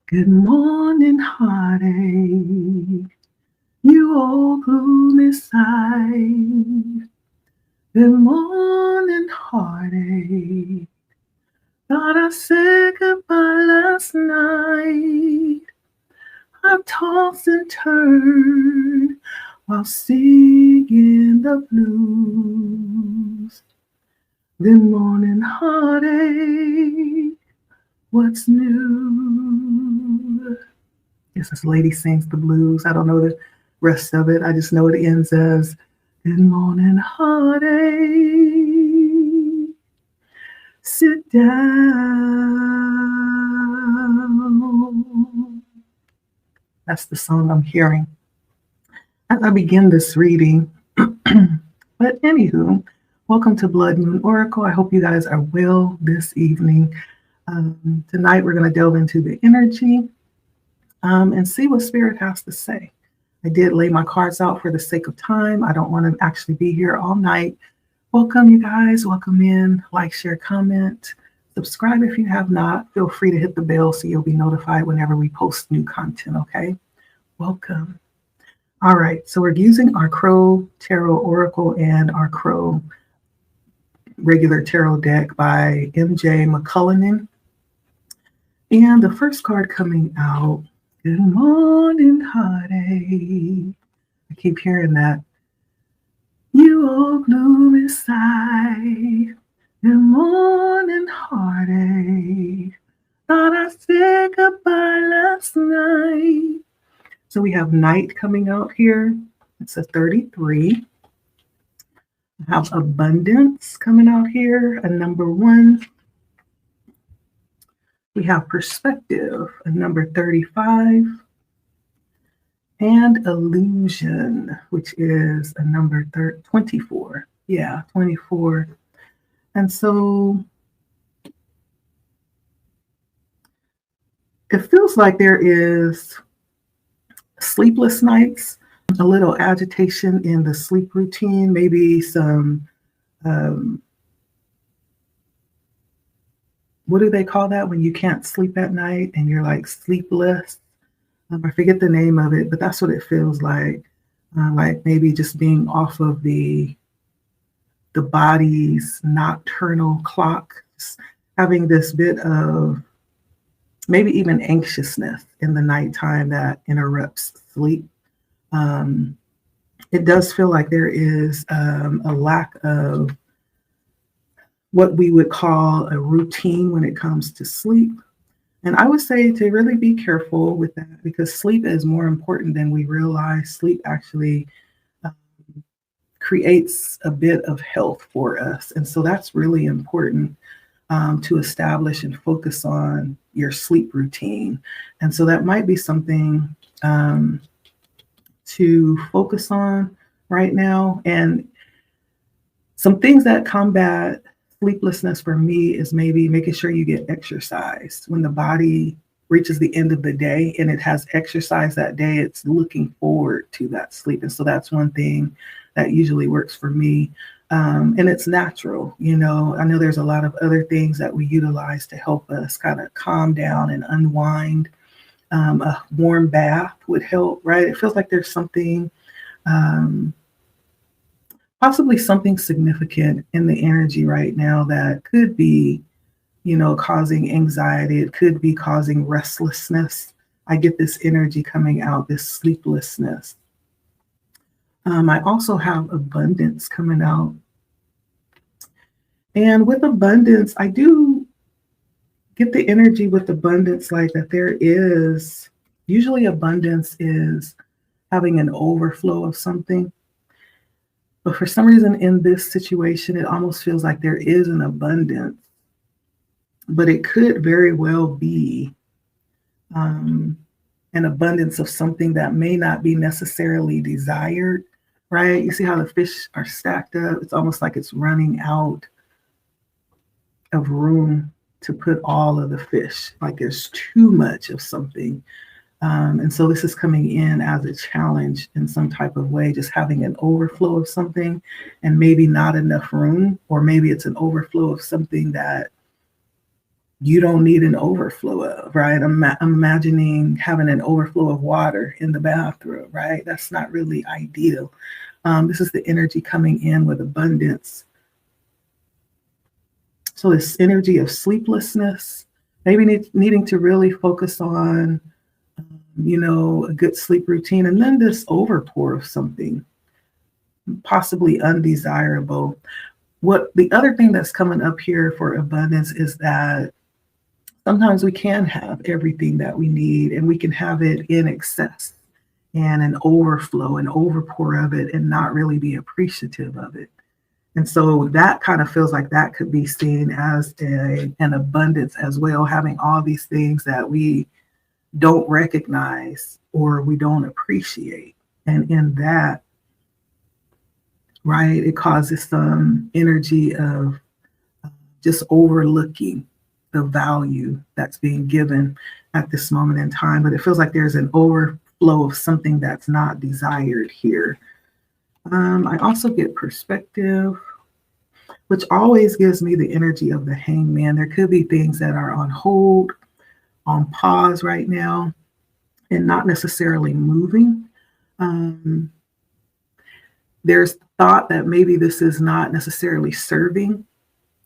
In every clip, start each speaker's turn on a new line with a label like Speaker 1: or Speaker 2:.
Speaker 1: Good morning, heartache. You old gloomy side. Good morning, heartache. Thought I said goodbye last night. I tossed and turned while singing the blues. Good morning, heartache. What's new? Yes, this lady sings the blues. I don't know the rest of it. I just know it ends as good morning, heartache. Sit down. That's the song I'm hearing as I begin this reading. But anywho, welcome to Blood Moon Oracle. I hope you guys are well this evening. Tonight we're going to delve into the energy and see what Spirit has to say. I did lay my cards out for the sake of time. I don't want to actually be here all night. Welcome, you guys. Welcome in. Like, share, comment, subscribe if you have not. Feel free to hit the bell so you'll be notified whenever we post new content, okay? Welcome. All right, so we're using our Crow Tarot Oracle and our Crow regular tarot deck by MJ McCullough. And the first card coming out, good morning, heartache. I keep hearing that. You old gloomy side. Good morning, heartache. Thought I said goodbye last night. So we have night coming out here. It's a 33. I have abundance coming out here, a number 1. We have perspective, a number 35. And illusion, which is a number 24. Yeah, 24. And so it feels like there is sleepless nights, a little agitation in the sleep routine, maybe some, what do they call that when you can't sleep at night and you're like sleepless? I forget the name of it, but that's what it feels like maybe just being off of the body's nocturnal clock, just having this bit of maybe even anxiousness in the nighttime that interrupts sleep. It does feel like there is a lack of what we would call a routine when it comes to sleep. And I would say to really be careful with that because sleep is more important than we realize. Sleep actually creates a bit of health for us. And so that's really important to establish and focus on your sleep routine. And so that might be something to focus on right now. And some things that combat sleeplessness for me is maybe making sure you get exercise. When the body reaches the end of the day and it has exercise that day, it's looking forward to that sleep. And so that's one thing that usually works for me. And it's natural. You know, I know there's a lot of other things that we utilize to help us kind of calm down and unwind. A warm bath would help, right? It feels like there's something, possibly something significant in the energy right now that could be, you know, causing anxiety. It could be causing restlessness. I get this energy coming out, this sleeplessness. I also have abundance coming out. And with abundance, I do get the energy with abundance like that there is, usually abundance is having an overflow of something. But for some reason in this situation, it almost feels like there is an abundance, but it could very well be an abundance of something that may not be necessarily desired, right? You see how the fish are stacked up? It's almost like it's running out of room to put all of the fish, like there's too much of something. And so this is coming in as a challenge in some type of way, just having an overflow of something and maybe not enough room, or maybe it's an overflow of something that you don't need an overflow of, right? I'm imagining having an overflow of water in the bathroom, right? That's not really ideal. This is the energy coming in with abundance. So this energy of sleeplessness, maybe needing to really focus on, a good sleep routine, and then this overpour of something possibly undesirable. What the other thing that's coming up here for abundance is that sometimes we can have everything that we need and we can have it in excess and an overflow, an overpour of it, and not really be appreciative of it. And so that kind of feels like that could be seen as an abundance as well, having all these things that we don't recognize or we don't appreciate. And in that, right, it causes some energy of just overlooking the value that's being given at this moment in time. But it feels like there's an overflow of something that's not desired here. I also get perspective, which always gives me the energy of the hangman. There could be things that are on hold, on pause right now, and not necessarily moving. There's thought that maybe this is not necessarily serving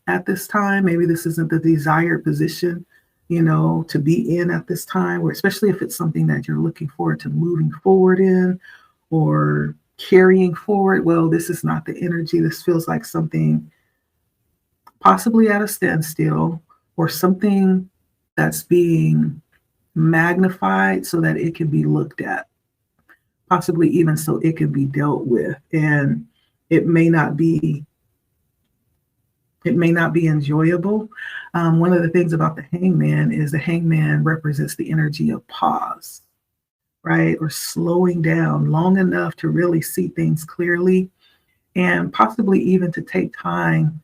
Speaker 1: at this time. Maybe this isn't the desired position, to be in at this time, or especially if it's something that you're looking forward to moving forward in or carrying forward. Well, this is not the energy. This feels like something possibly at a standstill, or something that's being magnified so that it can be looked at, possibly even so it can be dealt with. And it may not be enjoyable. One of the things about the hangman is the hangman represents the energy of pause, right? Or slowing down long enough to really see things clearly, and possibly even to take time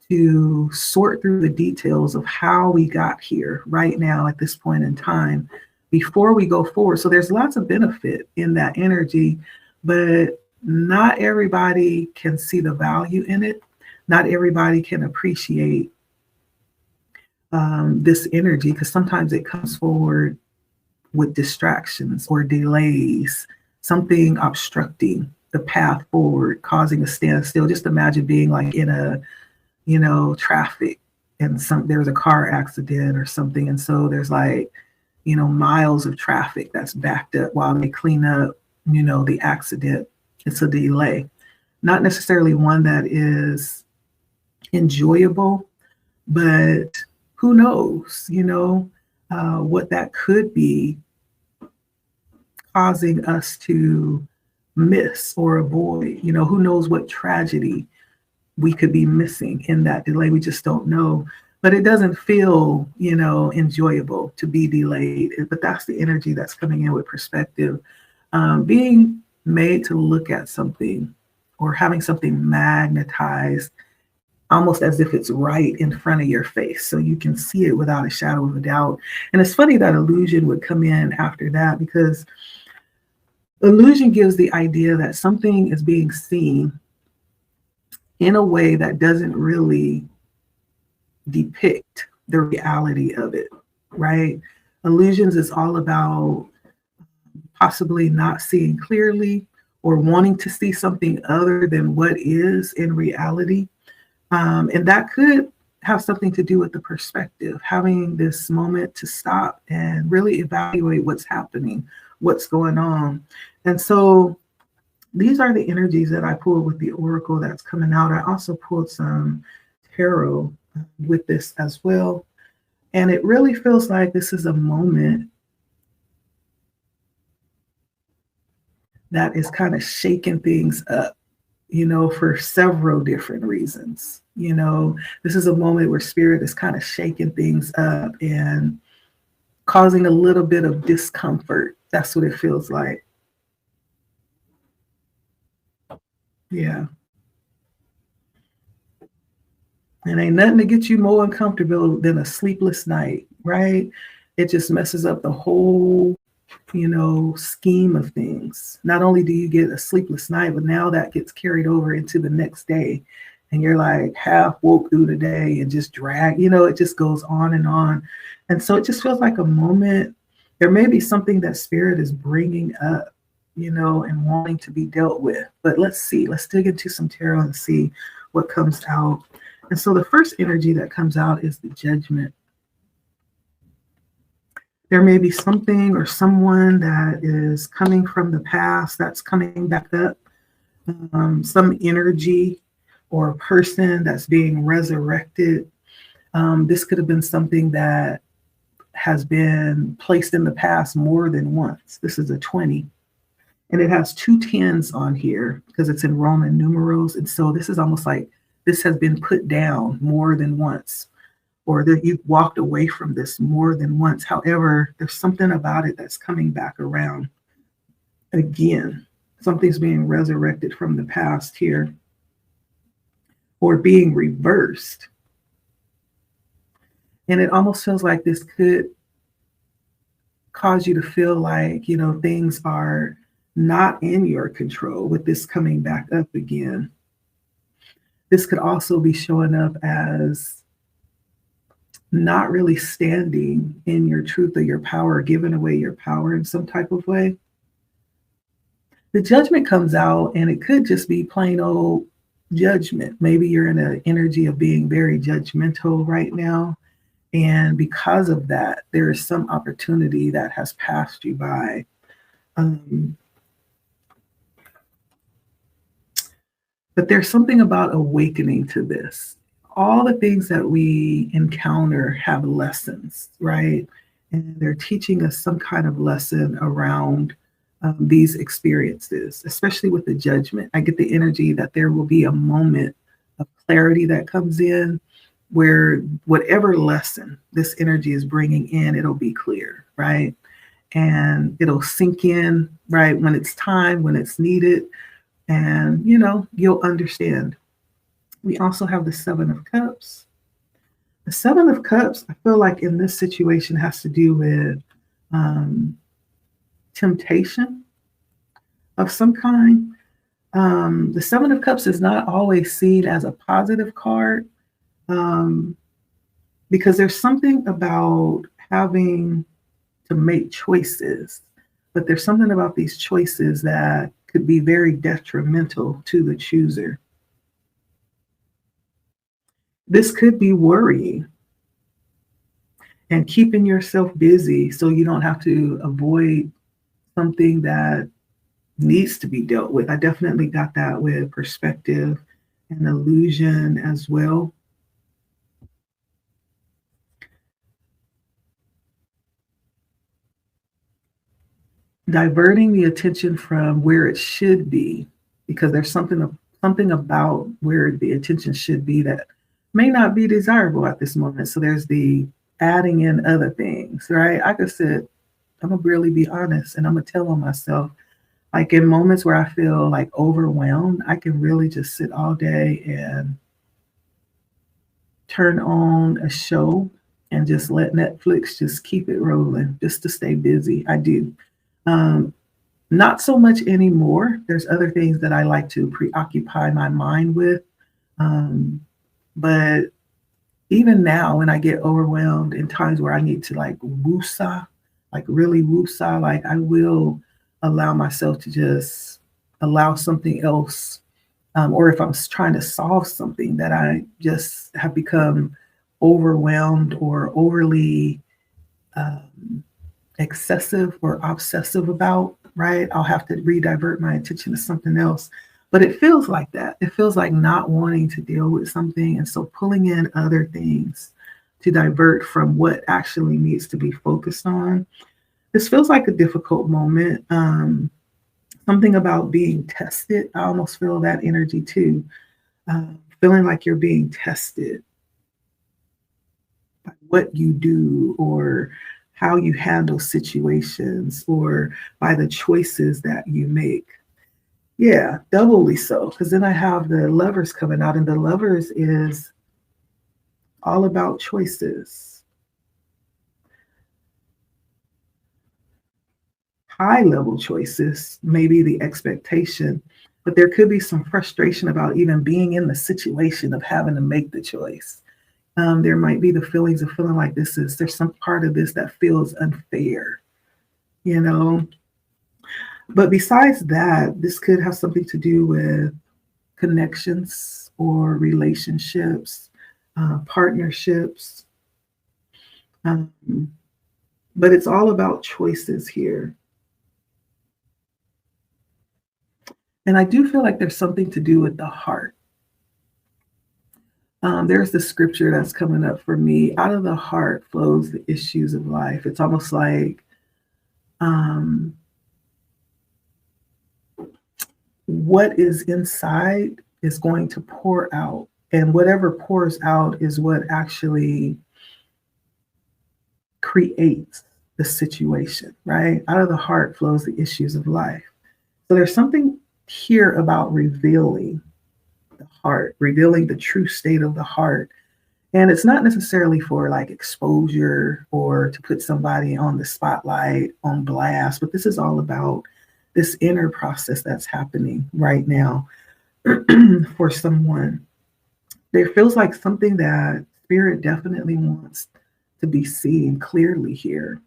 Speaker 1: to sort through the details of how we got here right now at this point in time before we go forward. So there's lots of benefit in that energy, but not everybody can see the value in it. Not everybody can appreciate this energy, because sometimes it comes forward with distractions or delays, something obstructing the path forward, causing a standstill. Just imagine being like in a traffic, and there's a car accident or something. And so there's like, miles of traffic that's backed up while they clean up, the accident. It's a delay, not necessarily one that is enjoyable, but who knows, what that could be causing us to miss or avoid. Who knows what tragedy we could be missing in that delay. We just don't know. But it doesn't feel, enjoyable to be delayed. But that's the energy that's coming in with perspective. Being made to look at something or having something magnetized almost as if it's right in front of your face, so you can see it without a shadow of a doubt. And it's funny that illusion would come in after that, because illusion gives the idea that something is being seen in a way that doesn't really depict the reality of it, right? Illusions is all about possibly not seeing clearly or wanting to see something other than what is in reality. And that could have something to do with the perspective, having this moment to stop and really evaluate what's happening, what's going on. And so these are the energies that I pulled with the oracle that's coming out. I also pulled some tarot with this as well. And it really feels like this is a moment that is kind of shaking things up, for several different reasons. This is a moment where spirit is kind of shaking things up and causing a little bit of discomfort. That's what it feels like. Yeah. And ain't nothing to get you more uncomfortable than a sleepless night, right? It just messes up the whole, scheme of things. Not only do you get a sleepless night, but now that gets carried over into the next day. and you're like half woke through the day and just drag, you know, it just goes on and on. And so it just feels like a moment. There may be something that spirit is bringing up, you know, and wanting to be dealt with. But let's see, let's dig into some tarot and see what comes out. And so the first energy that comes out is the Judgment. There may be something or someone that is coming from the past that's coming back up, some energy or a person that's being resurrected. This could have been something that has been placed in the past more than once. This is a 20. And it has two tens on here because it's in Roman numerals. And so this is almost like this has been put down more than once, or that you've walked away from this more than once. However, there's something about it that's coming back around again. Something's being resurrected from the past here, or being reversed. And it almost feels like this could cause you to feel like, you know, things are not in your control with this coming back up again. This could also be showing up as not really standing in your truth or your power, giving away your power in some type of way. The Judgment comes out, and it could just be plain old judgment. Maybe you're in an energy of being very judgmental right now. And because of that, there is some opportunity that has passed you by. But there's something about awakening to this. All the things that we encounter have lessons, right? And they're teaching us some kind of lesson around these experiences, especially with the Judgment. I get the energy that there will be a moment of clarity that comes in where whatever lesson this energy is bringing in, it'll be clear, right? And it'll sink in, right, when it's time, when it's needed. And, you know, you'll understand. We also have the Seven of Cups. The Seven of Cups, I feel like in this situation has to do with temptation of some kind. The Seven of Cups is not always seen as a positive card, because there's something about having to make choices, but there's something about these choices that could be very detrimental to the chooser. This could be worrying and keeping yourself busy so you don't have to avoid something that needs to be dealt with. I definitely got that with perspective and illusion as well. Diverting the attention from where it should be, because there's something about where the attention should be that may not be desirable at this moment. So there's the adding in other things, right? I could sit, I'm gonna really be honest, and I'm gonna tell on myself. Like in moments where I feel like overwhelmed, I can really just sit all day and turn on a show and just let Netflix just keep it rolling, just to stay busy. I do. Not so much anymore. There's other things that I like to preoccupy my mind with. But even now, when I get overwhelmed in times where I need to like woosah, like really woosah, like I will allow myself to just allow something else. Or if I'm trying to solve something that I just have become overwhelmed or overly excessive or obsessive about, right? I'll have to redivert my attention to something else. But it feels like that. It feels like not wanting to deal with something. And so pulling in other things to divert from what actually needs to be focused on. This feels like a difficult moment. Something about being tested. I almost feel that energy too. Feeling like you're being tested by what you do or how you handle situations or by the choices that you make. Yeah, doubly so. Because then I have the Lovers coming out, and the Lovers is all about choices. High level choices, maybe the expectation, but there could be some frustration about even being in the situation of having to make the choice. There might be the feelings of feeling like there's some part of this that feels unfair, you know. But besides that, this could have something to do with connections or relationships, partnerships. Um, but it's all about choices here. And I do feel like there's something to do with the heart. There's the scripture that's coming up for me. Out of the heart flows the issues of life. It's almost like what is inside is going to pour out. And whatever pours out is what actually creates the situation, right? Out of the heart flows the issues of life. So there's something here about revealing the heart, revealing the true state of the heart. And it's not necessarily for like exposure or to put somebody on the spotlight, on blast, but this is all about this inner process that's happening right now for someone. There feels like something that spirit definitely wants to be seen clearly here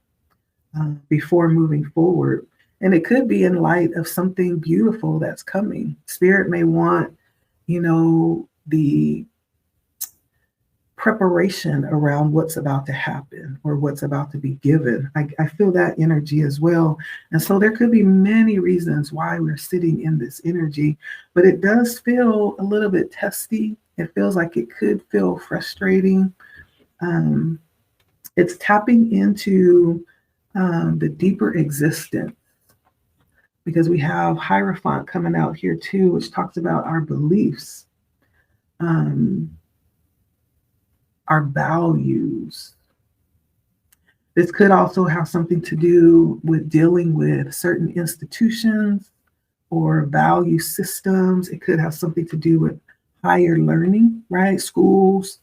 Speaker 1: before moving forward. And it could be in light of something beautiful that's coming. Spirit may want, the preparation around what's about to happen or what's about to be given. I feel that energy as well. And so there could be many reasons why we're sitting in this energy, but it does feel a little bit testy. It feels like it could feel frustrating. It's tapping into the deeper existence, because we have Hierophant coming out here too, which talks about our beliefs, our values. This could also have something to do with dealing with certain institutions or value systems. It could have something to do with higher learning, right? Schools,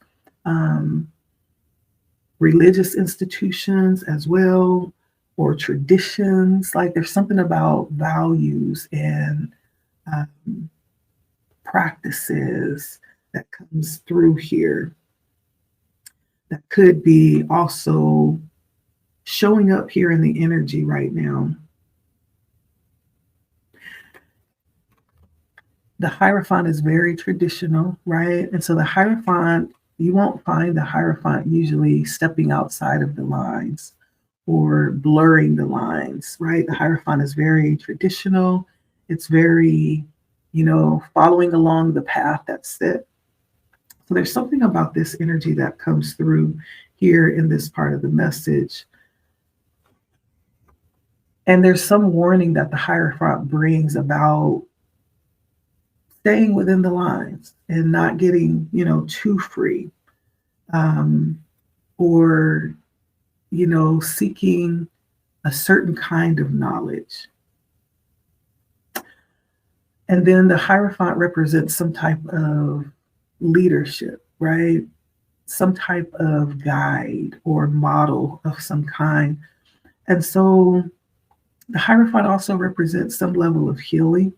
Speaker 1: religious institutions as well, or traditions. Like there's something about values and practices that comes through here that could be also showing up here in the energy right now. The Hierophant is very traditional, right? And so the Hierophant, you won't find the Hierophant usually stepping outside of the lines or blurring the lines, right? The Hierophant is very traditional. It's very, following along the path that's set. So there's something about this energy that comes through here in this part of the message. And there's some warning that the Hierophant brings about staying within the lines and not getting, too free, or, seeking a certain kind of knowledge. And then the Hierophant represents some type of leadership, right? Some type of guide or model of some kind. And so the Hierophant also represents some level of healing.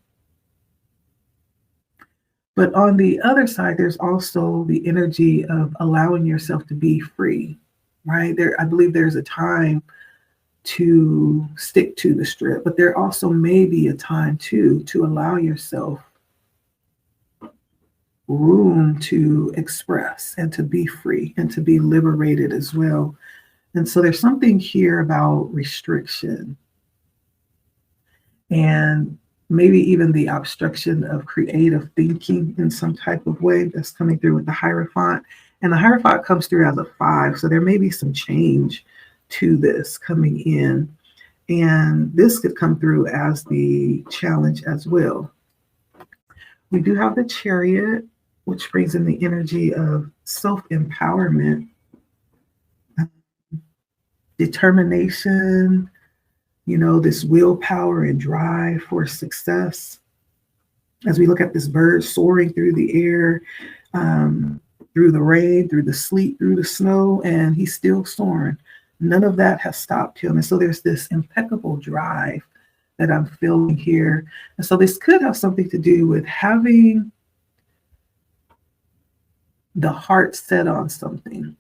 Speaker 1: But on the other side, there's also the energy of allowing yourself to be free, right? I believe there's a time to stick to the strip, but there also may be a time too to allow yourself room to express and to be free and to be liberated as well. And so there's something here about restriction and maybe even the obstruction of creative thinking in some type of way that's coming through with the Hierophant. And the Hierophant comes through as a 5, so there may be some change to this coming in. And this could come through as the challenge as well. We do have the Chariot, which brings in the energy of self-empowerment, determination, this willpower and drive for success. As we look at this bird soaring through the air, through the rain, through the sleet, through the snow, and he's still soaring. None of that has stopped him. And so there's this impeccable drive that I'm feeling here. And so this could have something to do with having the heart set on something.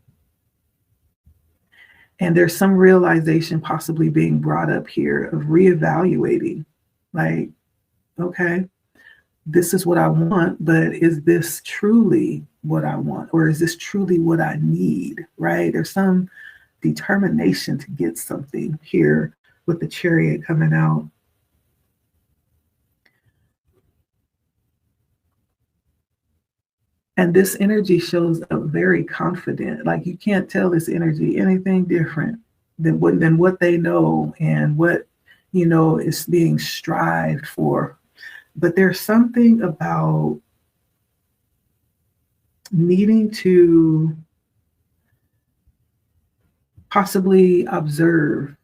Speaker 1: And there's some realization possibly being brought up here of reevaluating, like, okay, this is what I want, but is this truly what I want? Or is this truly what I need, right? There's some determination to get something here with the Chariot coming out. And this energy shows up very confident. Like you can't tell this energy anything different than what they know and what, is being strived for. But there's something about needing to possibly observe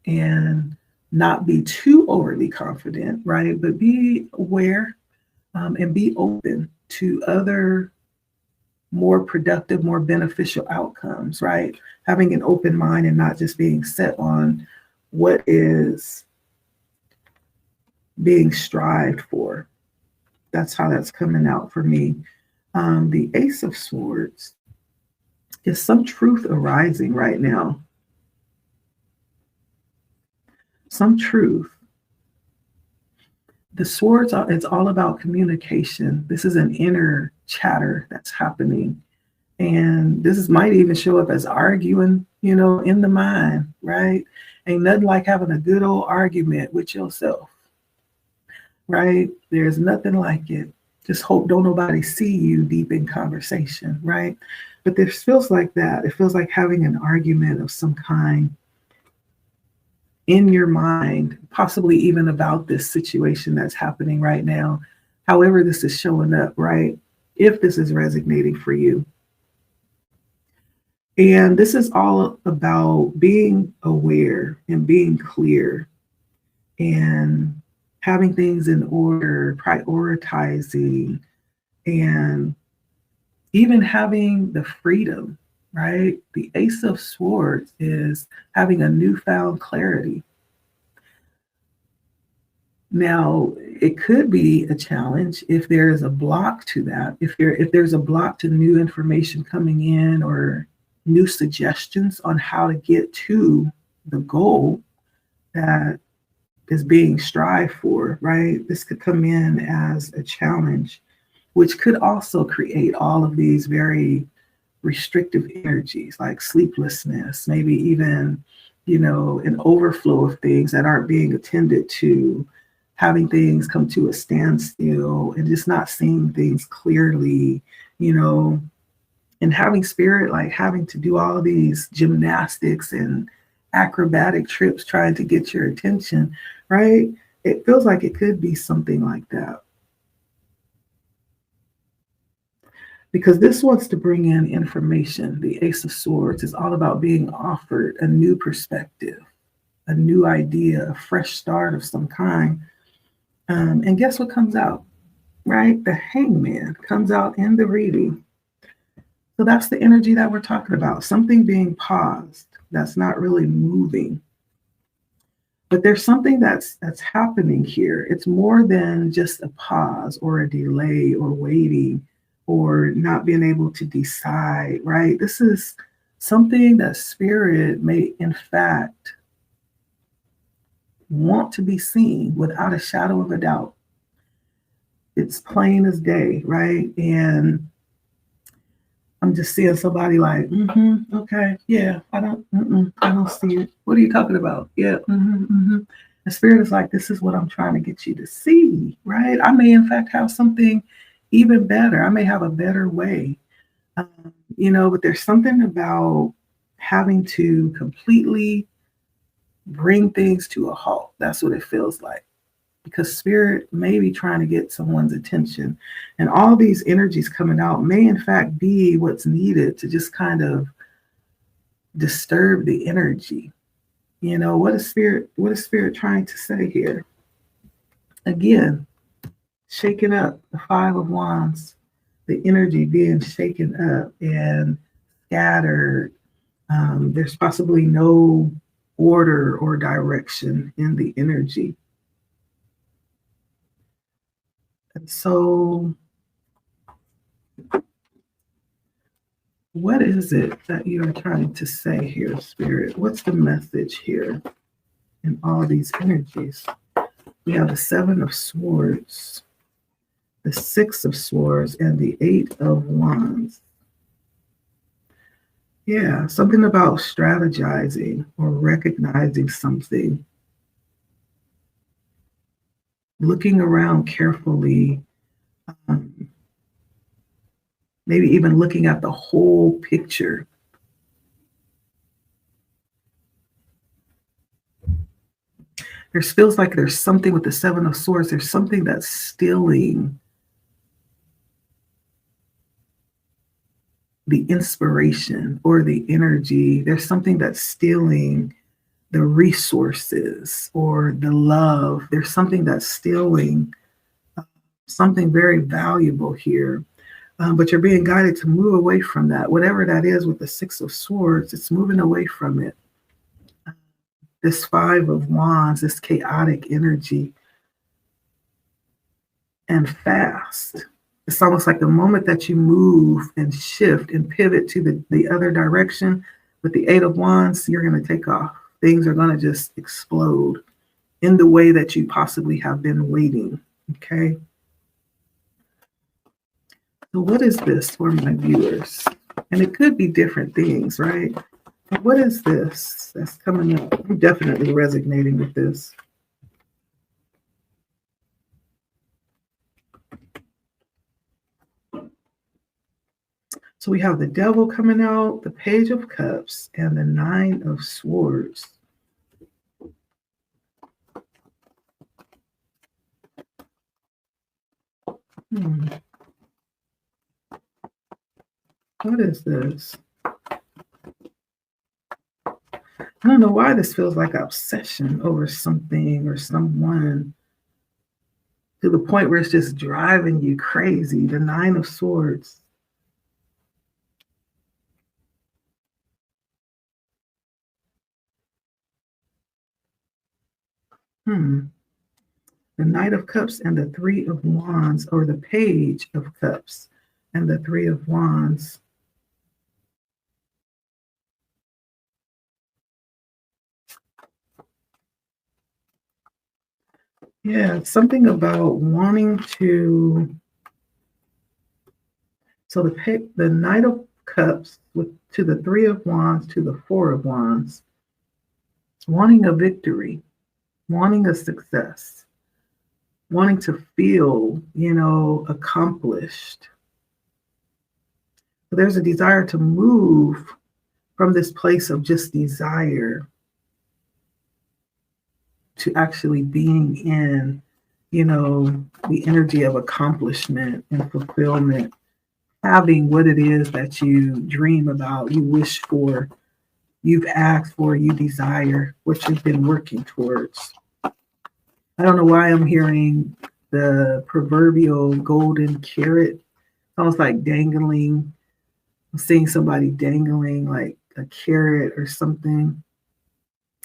Speaker 1: and not be too overly confident, right? But be aware and be open to other more productive, more beneficial outcomes, right? Having an open mind and not just being set on what is being strived for. That's how that's coming out for me. The Ace of Swords is some truth arising right now. Some truth. The swords it's all about communication. This is an inner chatter that's happening. And this might even show up as arguing, in the mind, right? Ain't nothing like having a good old argument with yourself, right? There's nothing like it. Just hope don't nobody see you deep in conversation, right? But this feels like that. It feels like having an argument of some kind in your mind, possibly even about this situation that's happening right now, however this is showing up, right? If this is resonating for you. And this is all about being aware and being clear and having things in order, prioritizing, and even having the freedom, right? The Ace of Swords is having a newfound clarity. Now, it could be a challenge if there is a block to that, if there's a block to new information coming in or new suggestions on how to get to the goal that is being strived for, right? This could come in as a challenge, which could also create all of these very restrictive energies like sleeplessness, maybe even, an overflow of things that aren't being attended to, having things come to a standstill and just not seeing things clearly, and having spirit, like having to do all these gymnastics and acrobatic trips trying to get your attention, right? It feels like it could be something like that. Because this wants to bring in information. The Ace of Swords is all about being offered a new perspective, a new idea, a fresh start of some kind. And guess what comes out, right? The Hangman comes out in the reading. So that's the energy that we're talking about. Something being paused, that's not really moving. But there's something that's happening here. It's more than just a pause or a delay or waiting or not being able to decide, right? This is something that spirit may, in fact, want to be seen without a shadow of a doubt. It's plain as day, right? And I'm just seeing somebody like, okay, yeah, I don't see it. What are you talking about? Yeah, The spirit is like, this is what I'm trying to get you to see, right? I may, in fact, have something even better. I may have a better way, but there's something about having to completely bring things to a halt. That's what it feels like. Because spirit may be trying to get someone's attention. And all these energies coming out may, in fact, be what's needed to just kind of disturb the energy. What is spirit trying to say here? Again, shaking up the Five of Wands, the energy being shaken up and scattered. There's possibly no order or direction in the energy. And so, what is it that you are trying to say here, Spirit? What's the message here in all these energies? We have the Seven of Swords, the Six of Swords, and the Eight of Wands. Yeah, something about strategizing or recognizing something, looking around carefully, um, maybe even looking at the whole picture. There feels like there's something with the Seven of Swords, there's something that's stealing the inspiration or the energy. There's something that's stealing the resources or the love. There's something that's stealing something very valuable here. But you're being guided to move away from that. Whatever that is with the Six of Swords, it's moving away from it. This Five of Wands, this chaotic energy, and fast. It's almost like the moment that you move and shift and pivot to the other direction with the Eight of Wands, you're going to take off. Things are going to just explode in the way that you possibly have been waiting. Okay. So, what is this for my viewers? And it could be different things, right? But what is this that's coming up? I'm definitely resonating with this. So we have the Devil coming out, the Page of Cups, and the Nine of Swords. What is this? I don't know why this feels like obsession over something or someone to the point where it's just driving you crazy. The Nine of Swords. The Knight of Cups and the Three of Wands, or the Page of Cups and the Three of Wands. Yeah, it's something about wanting to. So the Knight of Cups to the Three of Wands to the Four of Wands, wanting a victory, wanting a success, wanting to feel, accomplished. So there's a desire to move from this place of just desire to actually being in, the energy of accomplishment and fulfillment, having what it is that you dream about, you wish for, you've asked for, you desire, what you've been working towards. I don't know why I'm hearing the proverbial golden carrot. It's almost like dangling. I'm seeing somebody dangling like a carrot or something.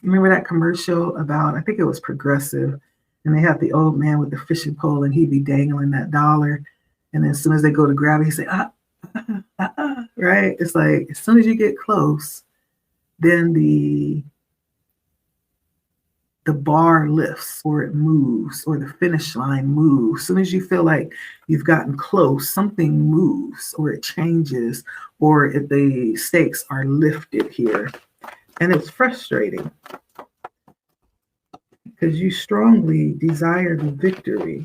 Speaker 1: Remember that commercial about, I think it was Progressive, and they have the old man with the fishing pole and he'd be dangling that dollar. And then as soon as they go to grab it, he say, right? It's like, as soon as you get close, then the bar lifts or it moves or the finish line moves. As soon as you feel like you've gotten close, something moves or it changes or if the stakes are lifted here. And it's frustrating because you strongly desire the victory.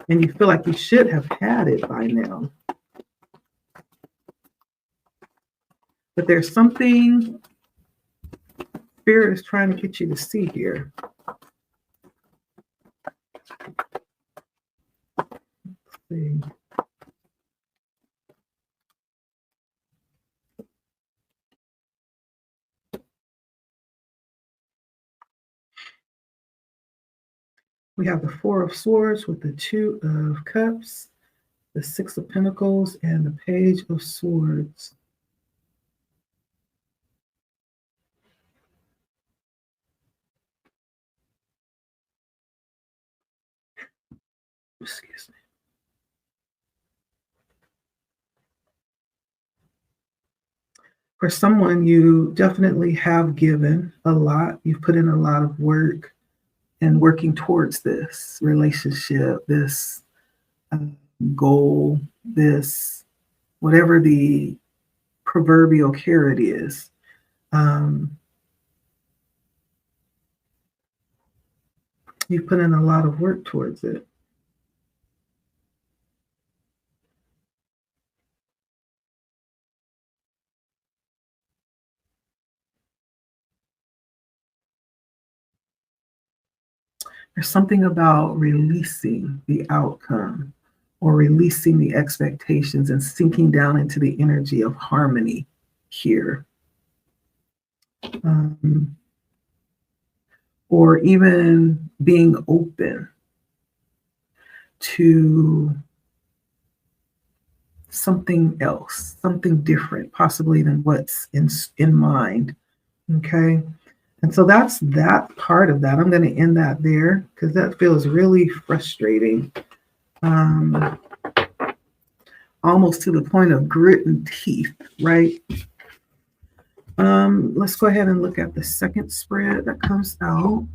Speaker 1: And you feel like you should have had it by now. But there's something Spirit is trying to get you to see here. Let's see. We have the Four of Swords with the Two of Cups, the Six of Pentacles, and the Page of Swords. Excuse me. For someone, you definitely have given a lot. You've put in a lot of work and working towards this relationship, this uh, goal, this whatever the proverbial carrot is. Um, you've put in a lot of work towards it. There's something about releasing the outcome or releasing the expectations and sinking down into the energy of harmony here. Um, or even being open to something else, something different, possibly than what's in mind. Okay. And so that's that part of that. I'm going to end that there because that feels really frustrating. Um, almost to the point of grit and teeth, right? Let's go ahead and look at the second spread that comes out.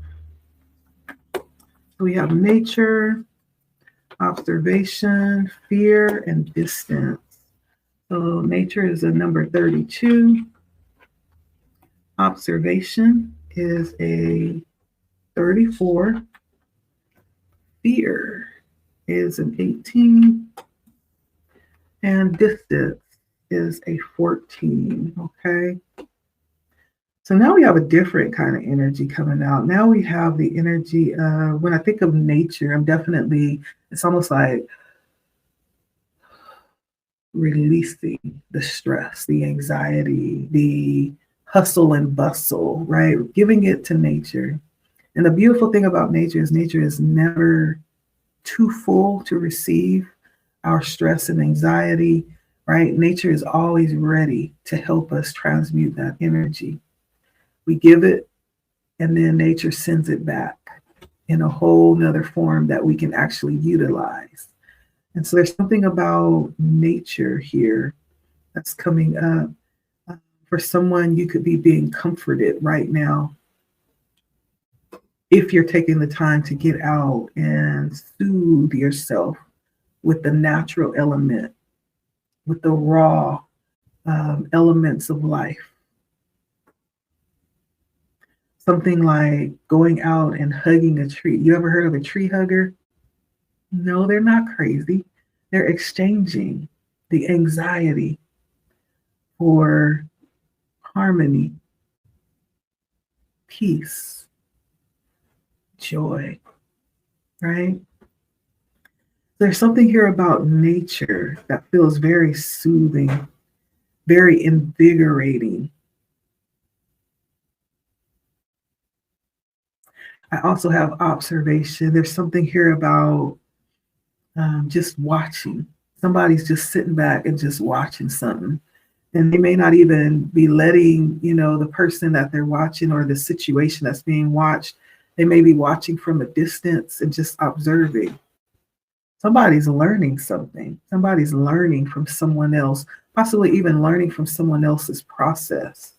Speaker 1: So we have nature, observation, fear, and distance. So nature is a number 32. Observation is a 34. Fear is an 18. And distance is a 14. Okay. So now we have a different kind of energy coming out. Now we have the energy of, when I think of nature, it's almost like releasing the stress, the anxiety, the hustle and bustle, right? Giving it to nature. And the beautiful thing about nature is never too full to receive our stress and anxiety, right? Nature is always ready to help us transmute that energy. We give it, and then nature sends it back in a whole nother form that we can actually utilize. And so there's something about nature here that's coming up. For someone, you could be being comforted right now if you're taking the time to get out and soothe yourself with the natural element, with the raw elements of life. Something like going out and hugging a tree. You ever heard of a tree hugger? No, they're not crazy. They're exchanging the anxiety for harmony, peace, joy, right? There's something here about nature that feels very soothing, very invigorating. I also have observation. There's something here about just watching. Somebody's just sitting back and just watching something. And they may not even be letting, the person that they're watching or the situation that's being watched, they may be watching from a distance and just observing. Somebody's learning something. Somebody's learning from someone else, possibly even learning from someone else's process.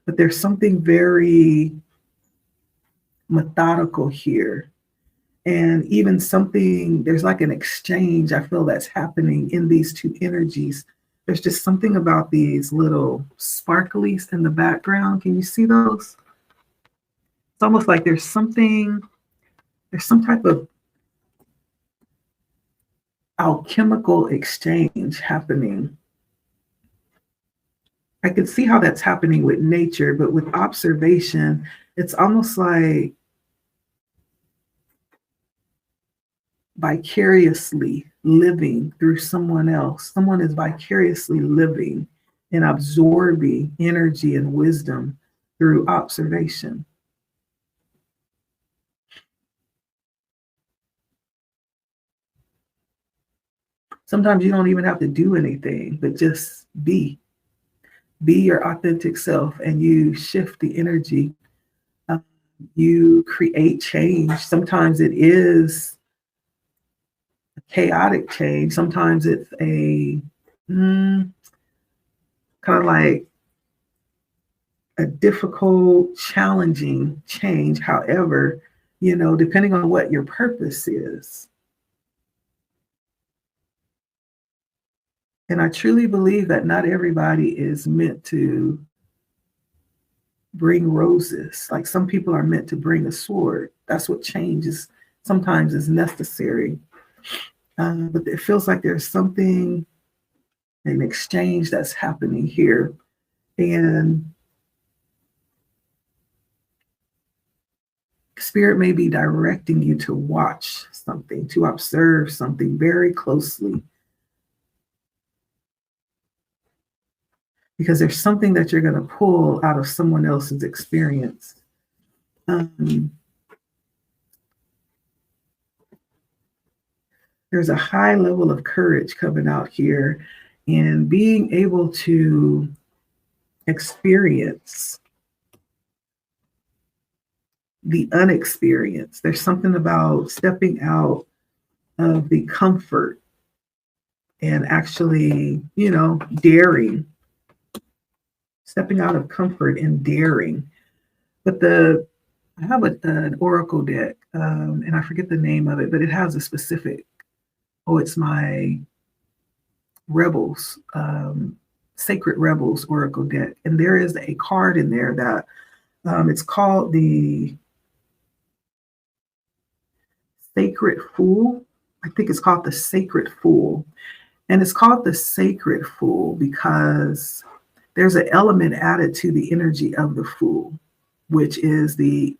Speaker 1: But there's something very methodical here. And even there's like an exchange I feel that's happening in these two energies. There's just something about these little sparklies in the background. Can you see those? It's almost like there's some type of alchemical exchange happening. I can see how that's happening with nature, but with observation, it's almost like vicariously living through someone else. Someone is vicariously living and absorbing energy and wisdom through observation. Sometimes you don't even have to do anything, but just be. Be your authentic self, and you shift the energy You create change. Sometimes it is a chaotic change. Sometimes it's a kind of like a difficult, challenging change. However, depending on what your purpose is. And I truly believe that not everybody is meant to bring roses. Like some people are meant to bring a sword. That's what change is sometimes is necessary. But it feels like there's something, an exchange that's happening here. And Spirit may be directing you to watch something, to observe something very closely. Because there's something that you're going to pull out of someone else's experience. There's a high level of courage coming out here and being able to experience the unexperienced. There's something about stepping out of the comfort and actually, daring, stepping out of comfort and daring. But I have an oracle deck, and I forget the name of it, but it has a specific, it's my Rebels, Sacred Rebels oracle deck. And there is a card in there that it's called the Sacred Fool. I think it's called the Sacred Fool. And it's called the Sacred Fool because there's an element added to the energy of the Fool, which is the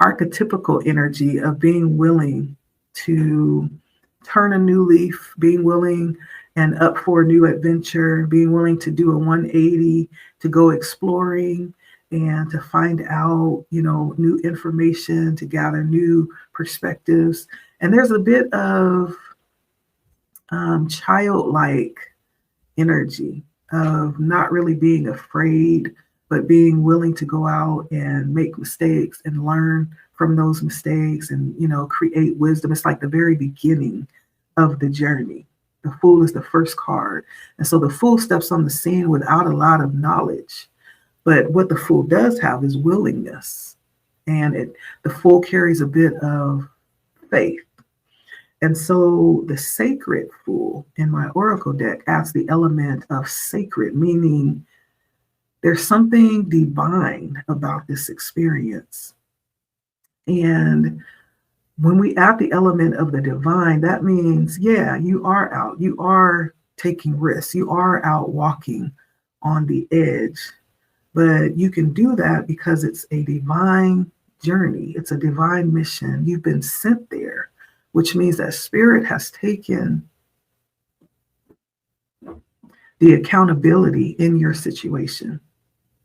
Speaker 1: archetypical energy of being willing to turn a new leaf, being willing and up for a new adventure, being willing to do a 180, to go exploring and to find out, new information, to gather new perspectives. And there's a bit of childlike energy of not really being afraid, but being willing to go out and make mistakes and learn from those mistakes and, create wisdom. It's like the very beginning of the journey. The Fool is the first card. And so the Fool steps on the scene without a lot of knowledge. But what the Fool does have is willingness. And the Fool carries a bit of faith. And so the Sacred Fool in my oracle deck adds the element of sacred, meaning there's something divine about this experience. And when we add the element of the divine, that means, yeah, you are out, you are taking risks, you are out walking on the edge, but you can do that because it's a divine journey. It's a divine mission. You've been sent there, which means that Spirit has taken the accountability in your situation,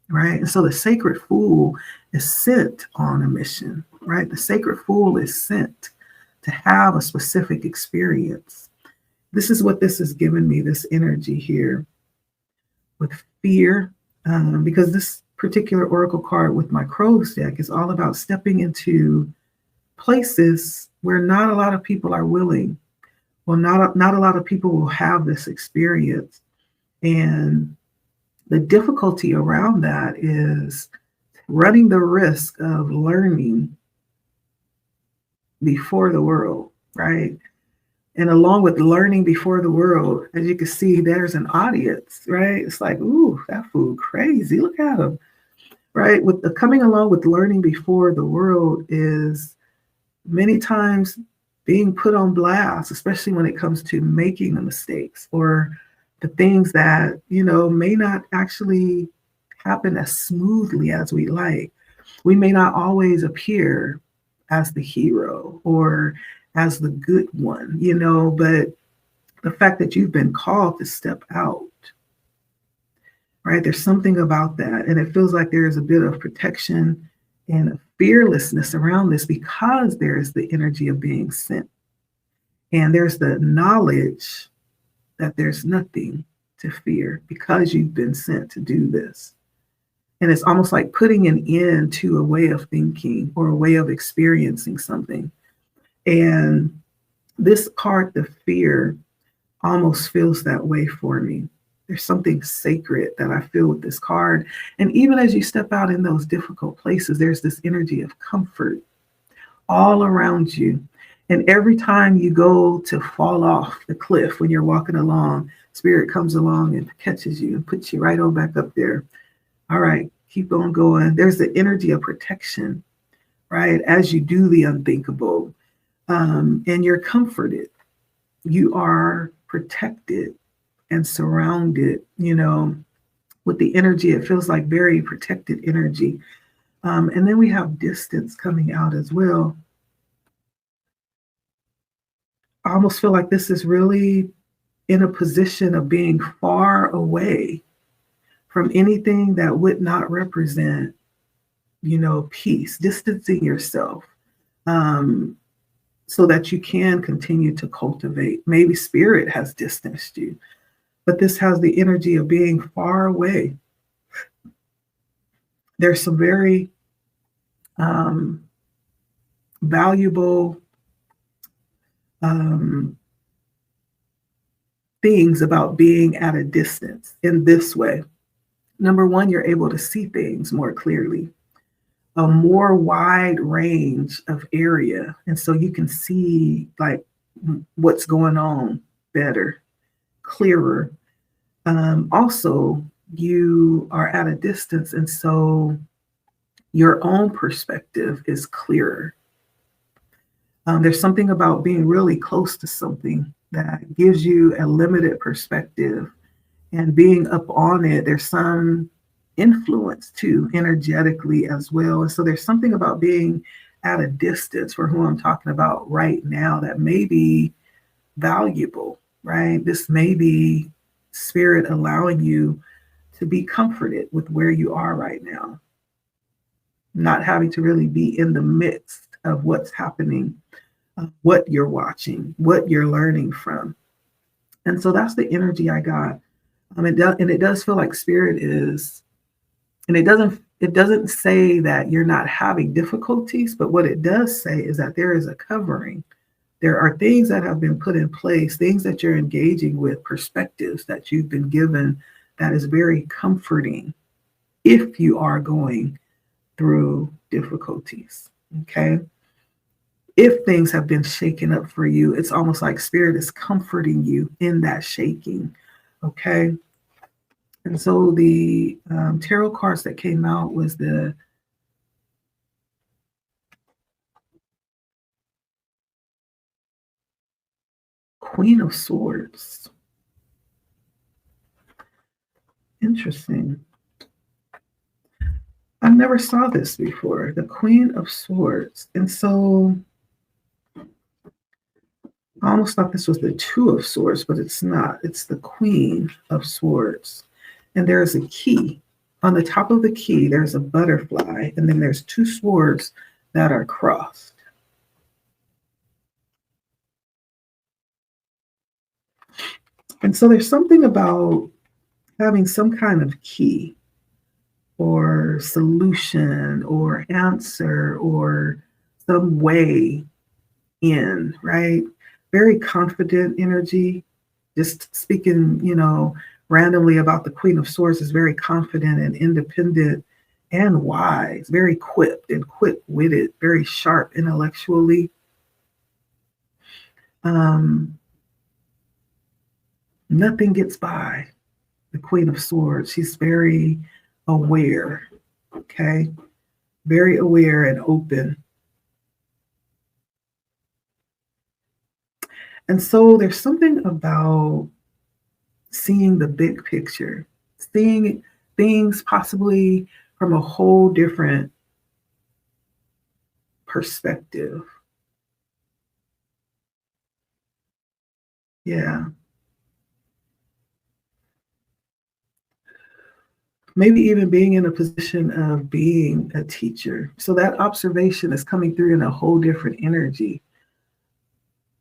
Speaker 1: right? And so the Sacred Fool is sent on a mission, right? The Sacred Fool is sent to have a specific experience. This is what this has given me, this energy here with fear, because this particular oracle card with my Crows deck is all about stepping into places where not a lot of people are willing. Well, not a lot of people will have this experience. And the difficulty around that is running the risk of learning before the world, right? And along with learning before the world, as you can see, there's an audience, right? It's like, ooh, that fool crazy. Look at him, right? With the coming along with learning before the world is many times being put on blast, especially when it comes to making the mistakes or the things that, may not actually happen as smoothly as we like. We may not always appear as the hero or as the good one, but the fact that you've been called to step out, right? There's something about that. And it feels like there's a bit of protection and a fearlessness around this because there's the energy of being sent. And there's the knowledge that there's nothing to fear because you've been sent to do this. And it's almost like putting an end to a way of thinking or a way of experiencing something. And this card, the fear, almost feels that way for me. There's something sacred that I feel with this card. And even as you step out in those difficult places, there's this energy of comfort all around you. And every time you go to fall off the cliff when you're walking along, Spirit comes along and catches you and puts you right on back up there. All right, keep on going. There's the energy of protection, right? As you do the unthinkable, and you're comforted. You are protected and surrounded, with the energy. It feels like very protected energy. And then we have distance coming out as well. I almost feel like this is really in a position of being far away from anything that would not represent, peace, distancing yourself, so that you can continue to cultivate. Maybe Spirit has distanced you, but this has the energy of being far away. There's some very valuable things about being at a distance in this way. Number one, you're able to see things more clearly, a more wide range of area. And so you can see like what's going on better, clearer. Also, you are at a distance, and so your own perspective is clearer. There's something about being really close to something that gives you a limited perspective, and being up on it, there's some influence too, energetically as well. And so there's something about being at a distance for who I'm talking about right now that may be valuable, right? This may be Spirit allowing you to be comforted with where you are right now, not having to really be in the midst of what's happening, what you're watching, what you're learning from. And so that's the energy I got. It does feel like Spirit is, and it doesn't say that you're not having difficulties, but what it does say is that there is a covering. There are things that have been put in place, things that you're engaging with, perspectives that you've been given that is very comforting if you are going through difficulties. Okay. If things have been shaken up for you, it's almost like Spirit is comforting you in that shaking. Okay. And so the tarot cards that came out was the Queen of Swords. Interesting. I never saw this before, the Queen of Swords. And so I almost thought this was the Two of Swords, but it's not. It's the Queen of Swords. And there is a key. On the top of the key, there's a butterfly, and then there's two swords that are crossed. And so there's something about having some kind of key or solution or answer or some way in, right? Very confident energy. Just speaking, randomly about the Queen of Swords is very confident and independent and wise, very quipped and quick-witted, very sharp intellectually. Nothing gets by the Queen of Swords. She's very aware, okay? Very aware and open. And so there's something about seeing the big picture, seeing things possibly from a whole different perspective. Yeah. Maybe even being in a position of being a teacher. So that observation is coming through in a whole different energy.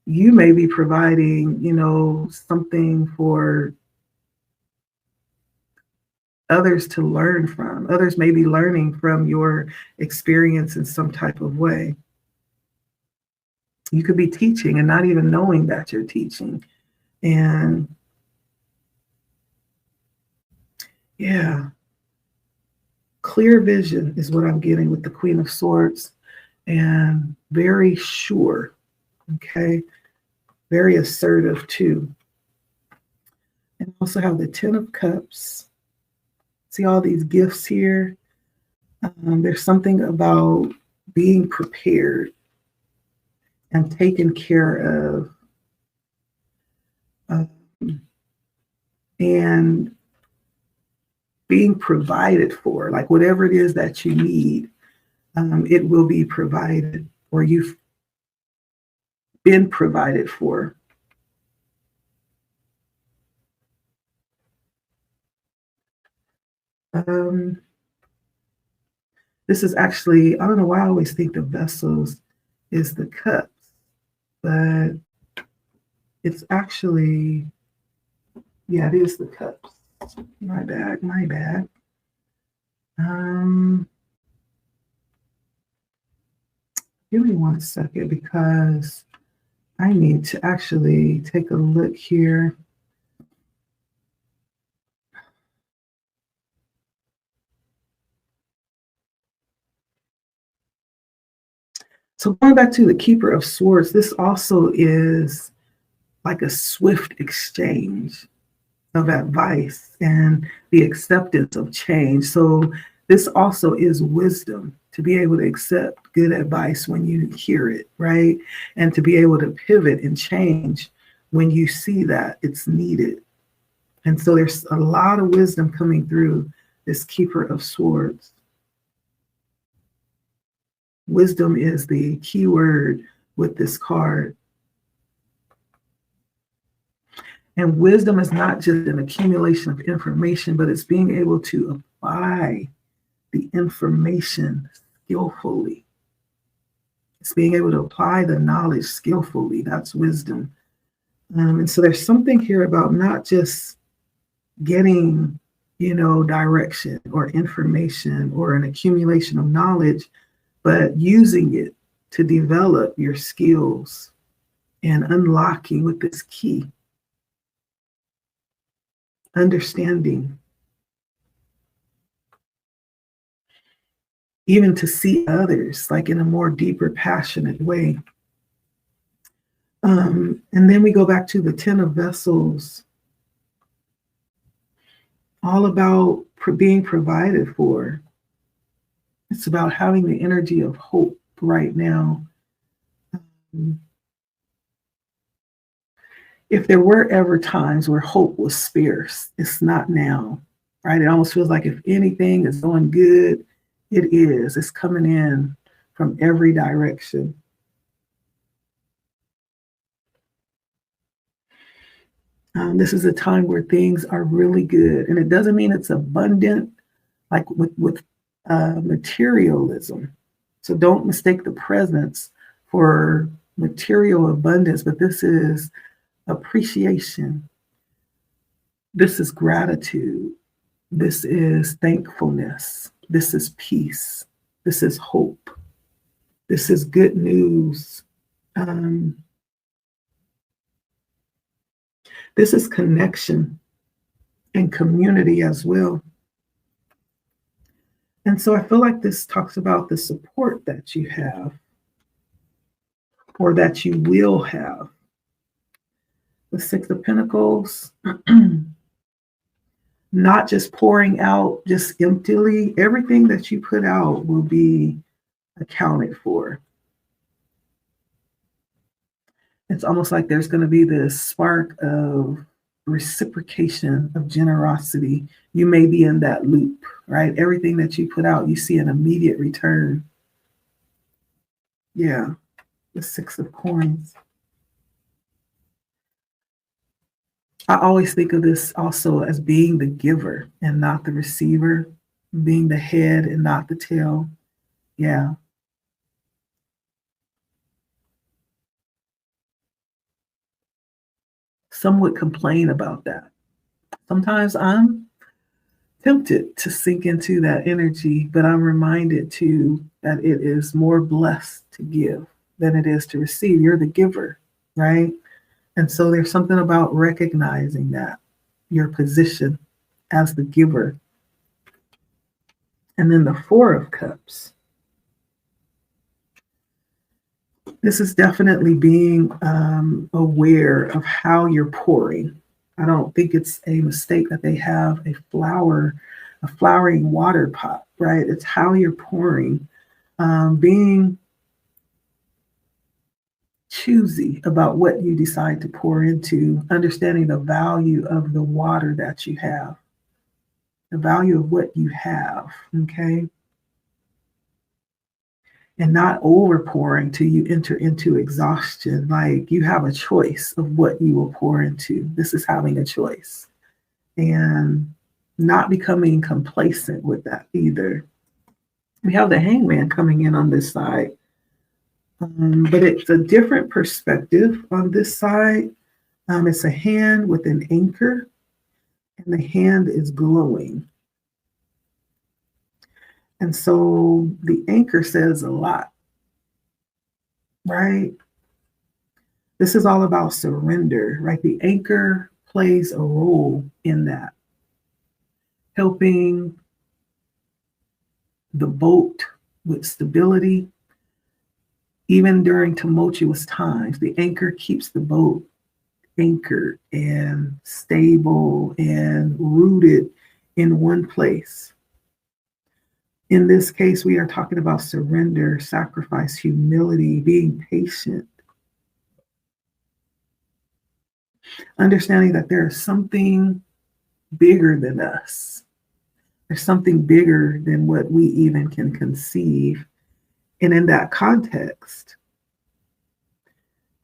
Speaker 1: You may be providing, something for others to learn from. Others may be learning from your experience in some type of way. You could be teaching and not even knowing that you're teaching. And yeah, clear vision is what I'm getting with the Queen of Swords, and very sure, okay? Very assertive too. And also have the Ten of Cups. See all these gifts here? There's something about being prepared and taken care of, and being provided for. Like whatever it is that you need, it will be provided, or you've been provided for. This is actually, I don't know why I always think the vessels is the cups, but it's actually, yeah, it is the cups. My bad, my bad. Give me 1 second because I need to actually take a look here. So going back to the Keeper of Swords, this also is like a swift exchange of advice and the acceptance of change. So this also is wisdom, to be able to accept good advice when you hear it, right? And to be able to pivot and change when you see that it's needed. And so there's a lot of wisdom coming through this Keeper of Swords. Wisdom is the key word with this card. And wisdom is not just an accumulation of information, but it's being able to apply the information skillfully. It's being able to apply the knowledge skillfully. That's wisdom. And so there's something here about not just getting, direction or information or an accumulation of knowledge, but using it to develop your skills and unlocking with this key. Understanding, even to see others like in a more deeper, passionate way. And then we go back to the Ten of Vessels, all about being provided for. It's about having the energy of hope right now. If there were ever times where hope was scarce, it's not now, right? It almost feels like if anything is going good, it is. It's coming in from every direction. This is a time where things are really good. And it doesn't mean it's abundant, like with materialism. So don't mistake the presence for material abundance, but this is appreciation. This is gratitude. This is thankfulness. This is peace. This is hope. This is good news. This is connection and community as well. And so I feel like this talks about the support that you have or that you will have. The Six of Pentacles, not just pouring out just emptily. Everything that you put out will be accounted for. It's almost like there's going to be this spark of reciprocation of generosity. You may be in that loop, right? Everything that you put out, you see an immediate return. Yeah, the Six of Coins. I always think of this also as being the giver and not the receiver, being the head and not the tail. Yeah. Some would complain about that. Sometimes I'm tempted to sink into that energy, but I'm reminded too that it is more blessed to give than it is to receive. You're the giver, right? And so there's something about recognizing that your position as the giver. And then the Four of Cups. This is definitely being aware of how you're pouring. I don't think it's a mistake that they have a flowering water pot, right? It's how you're pouring, being choosy about what you decide to pour into, understanding the value of the water that you have, the value of what you have, okay? And not over pouring till you enter into exhaustion. Like you have a choice of what you will pour into. This is having a choice and not becoming complacent with that either. We have the Hangman coming in on this side, but it's a different perspective on this side. It's a hand with an anchor, and the hand is glowing. And so the anchor says a lot, right? This is all about surrender, right? The anchor plays a role in that, helping the boat with stability. Even during tumultuous times, the anchor keeps the boat anchored and stable and rooted in one place. In this case, we are talking about surrender, sacrifice, humility, being patient, understanding that there is something bigger than us. There's something bigger than what we even can conceive. And in that context,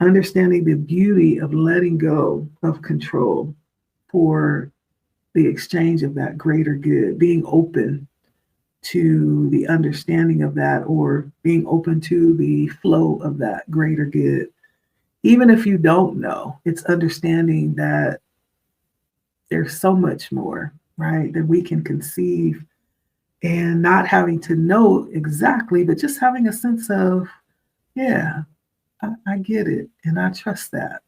Speaker 1: understanding the beauty of letting go of control for the exchange of that greater good, being open to the understanding of that, or being open to the flow of that greater good. Even if you don't know, it's understanding that there's so much more, right, that we can conceive, and not having to know exactly, but just having a sense of, yeah, I get it, and I trust that.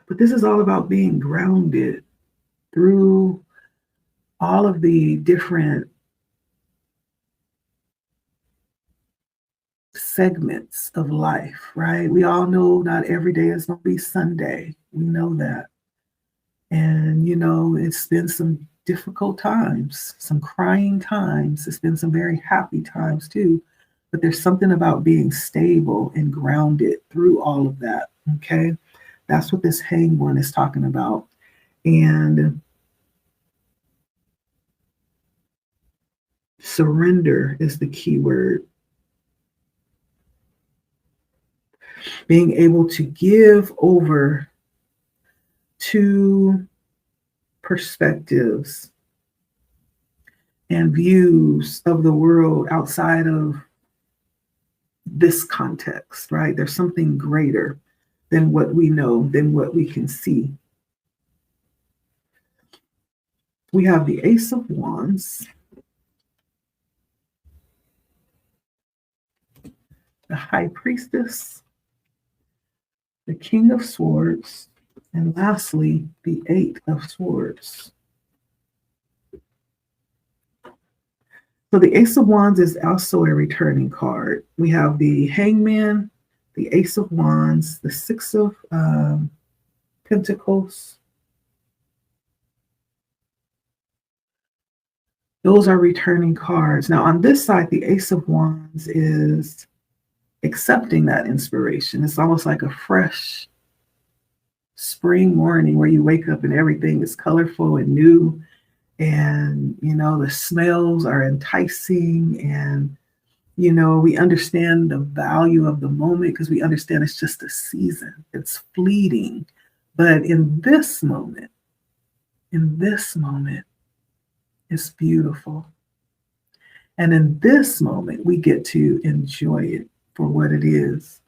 Speaker 1: But this is all about being grounded through all of the different segments of life, right? We all know not every day is going to be Sunday. We know that. And, it's been some difficult times, some crying times. It's been some very happy times too. But there's something about being stable and grounded through all of that, okay? That's what this hang one is talking about. And surrender is the key word. Being able to give over to perspectives and views of the world outside of this context, right? There's something greater than what we know, than what we can see. We have the Ace of Wands, the High Priestess, the King of Swords, and lastly, the Eight of Swords. So the Ace of Wands is also a returning card. We have the Hangman, the Ace of Wands, the Six of Pentacles. Those are returning cards. Now on this side, the Ace of Wands is accepting that inspiration. It's almost like a fresh spring morning where you wake up and everything is colorful and new. And, the smells are enticing, and, we understand the value of the moment because we understand it's just a season. It's fleeting. But in this moment, it's beautiful. And in this moment, we get to enjoy it for what it is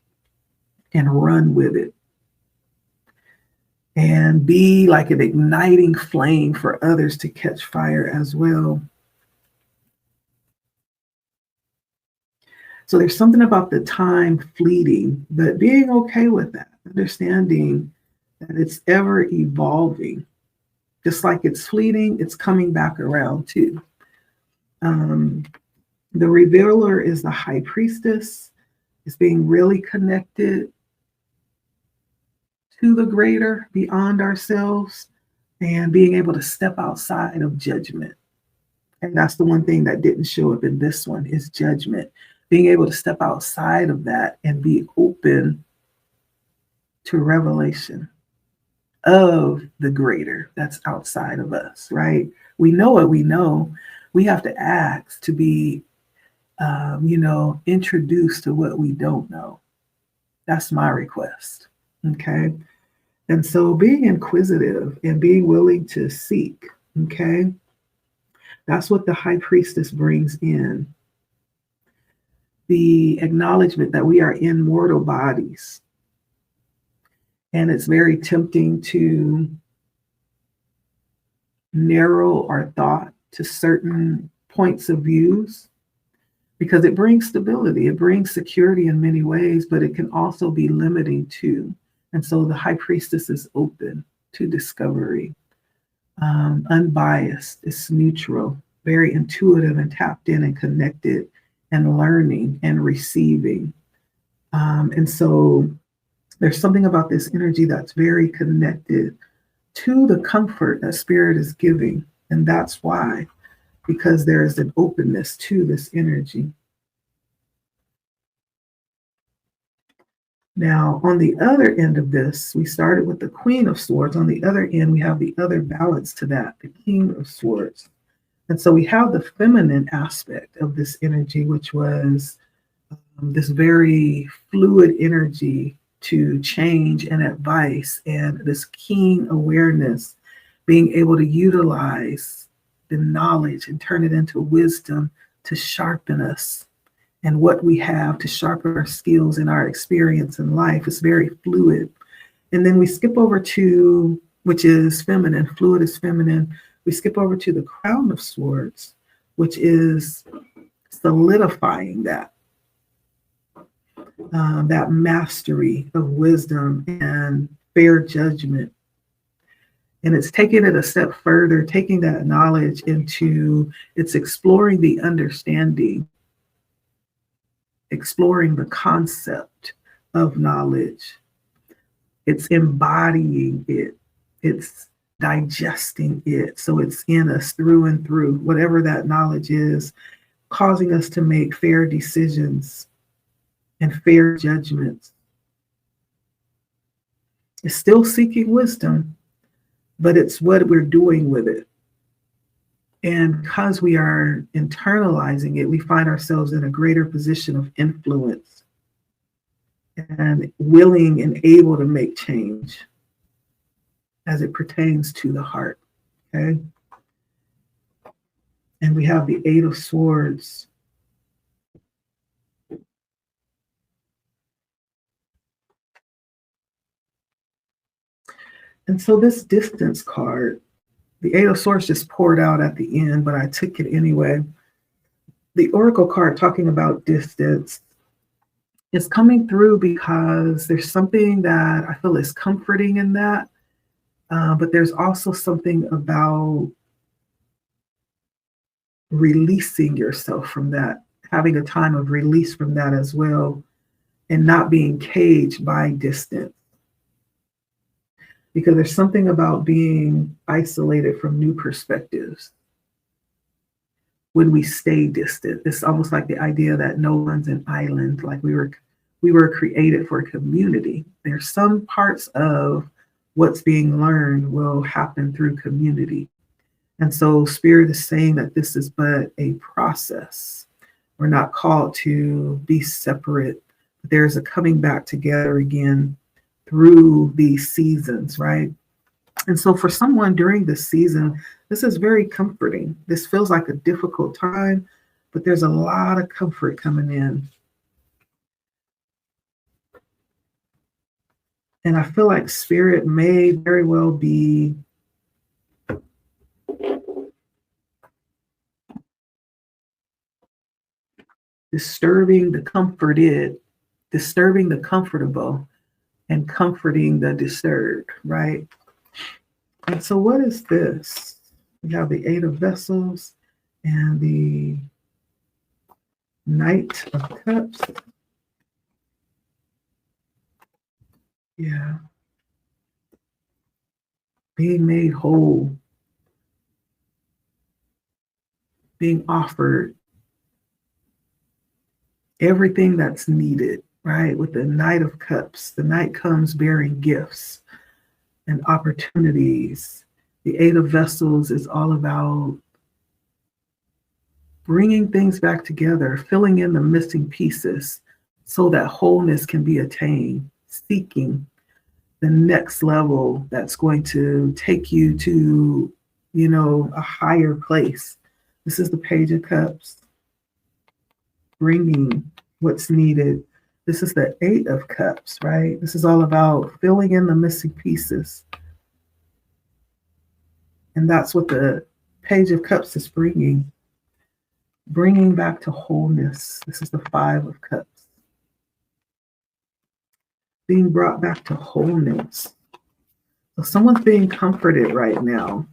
Speaker 1: and run with it. and be like an igniting flame for others to catch fire as well. So there's something about the time fleeting, but being okay with that, understanding that it's ever evolving. Just like it's fleeting, it's coming back around too. Um, the revealer is the high priestess, is being really connected to the greater beyond ourselves and being able to step outside of judgment. And that's the one thing that didn't show up in this one is judgment. Being able to step outside of that and be open to revelation of the greater that's outside of us, right? We know what we know. We have to ask to be, introduced to what we don't know. That's my request. Okay. And so being inquisitive and being willing to seek, okay, that's what the high priestess brings in. The acknowledgement that we are in mortal bodies. And it's very tempting to narrow our thought to certain points of views because it brings stability, it brings security in many ways, but it can also be limiting too. And so the high priestess is open to discovery, unbiased, it's neutral, very intuitive and tapped in and connected and learning and receiving. And so there's something about this energy that's very connected to the comfort that spirit is giving. And that's why, because there is an openness to this energy. Now, on the other end of this, we started with the Queen of Swords. On the other end, we have the other balance to that, the King of Swords. And so we have the feminine aspect of this energy, which was this very fluid energy to change and advice, and this keen awareness, being able to utilize the knowledge and turn it into wisdom to sharpen us and what we have to sharpen our skills and our experience in life. Is very fluid. And then we skip over to, which is feminine, fluid is feminine. We skip over to the Crown of Swords, which is solidifying that. That mastery of wisdom and fair judgment. And it's taking it a step further, taking that knowledge into, it's exploring the understanding, exploring the concept of knowledge. It's embodying it. It's digesting it. So it's in us through and through, whatever that knowledge is, causing us to make fair decisions and fair judgments. It's still seeking wisdom, but it's what we're doing with it. And because we are internalizing it, we find ourselves in a greater position of influence and willing and able to make change as it pertains to the heart. Okay. And we have the Eight of Swords. And so this distance card, the Eight of Swords just poured out at the end, but I took it anyway. The Oracle card talking about distance is coming through because there's something that I feel is comforting in that. But there's also something about releasing yourself from that, having a time of release from that as well, and not being caged by distance. Because there's something about being isolated from new perspectives when we stay distant. It's almost like the idea that no one's an island, like we were created for community. There's some parts of what's being learned will happen through community. And so Spirit is saying that this is but a process. We're not called to be separate. There's a coming back together again through these seasons, right? And so for someone during this season, this is very comforting. This feels like a difficult time, but there's a lot of comfort coming in. And I feel like spirit may very well be disturbing the comforted, disturbing the comfortable, and comforting the disturbed, right? And so what is this? We have the Eight of Vessels and the Knight of Cups. Yeah. Being made whole, being offered everything that's needed, right? With the Knight of Cups, the Knight comes bearing gifts and opportunities. The Eight of Vessels is all about bringing things back together, filling in the missing pieces so that wholeness can be attained, seeking the next level that's going to take you to, a higher place. This is the Page of Cups, bringing what's needed. This is the Eight of Cups, right? This is all about filling in the missing pieces. And that's what the Page of Cups is bringing back to wholeness. This is the Five of Cups, being brought back to wholeness. So someone's being comforted right now.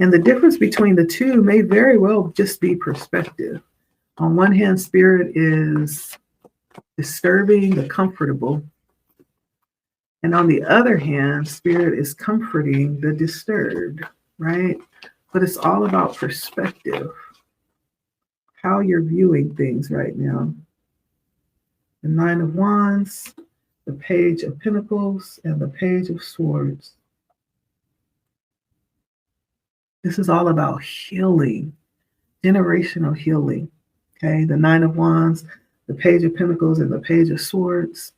Speaker 1: And the difference between the two may very well just be perspective. On one hand, spirit is disturbing the comfortable. And on the other hand, spirit is comforting the disturbed, right? But it's all about perspective, how you're viewing things right now. The Nine of Wands, the Page of Pentacles, and the Page of Swords. This is all about healing, generational healing. Okay, the Nine of Wands, the Page of Pentacles, and the Page of Swords.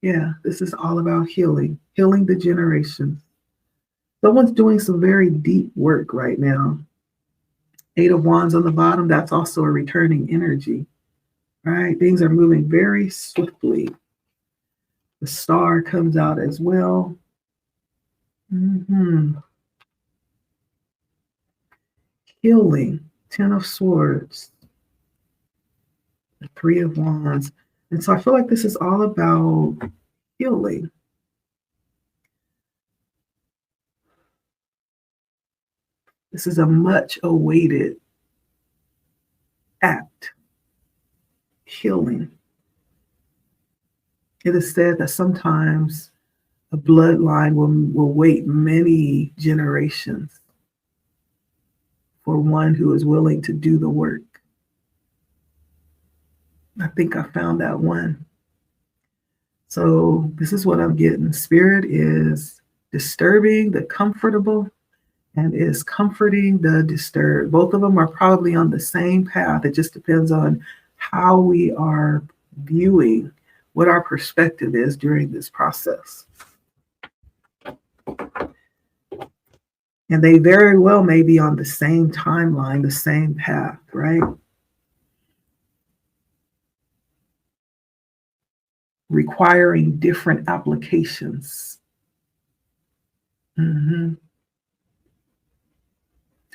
Speaker 1: Yeah, this is all about healing the generations. Someone's doing some very deep work right now. Eight of Wands on the bottom, that's also a returning energy, right? Things are moving very swiftly. The Star comes out as well. Healing, Ten of Swords, the Three of Wands. And so I feel like this is all about healing. This is a much awaited act, healing. It is said that sometimes a bloodline will wait many generations for one who is willing to do the work. I think I found that one. So this is what I'm getting. Spirit is disturbing the comfortable and is comforting the disturbed. Both of them are probably on the same path. It just depends on how we are viewing, what our perspective is during this process. And they very well may be on the same timeline, the same path, right? Requiring different applications. All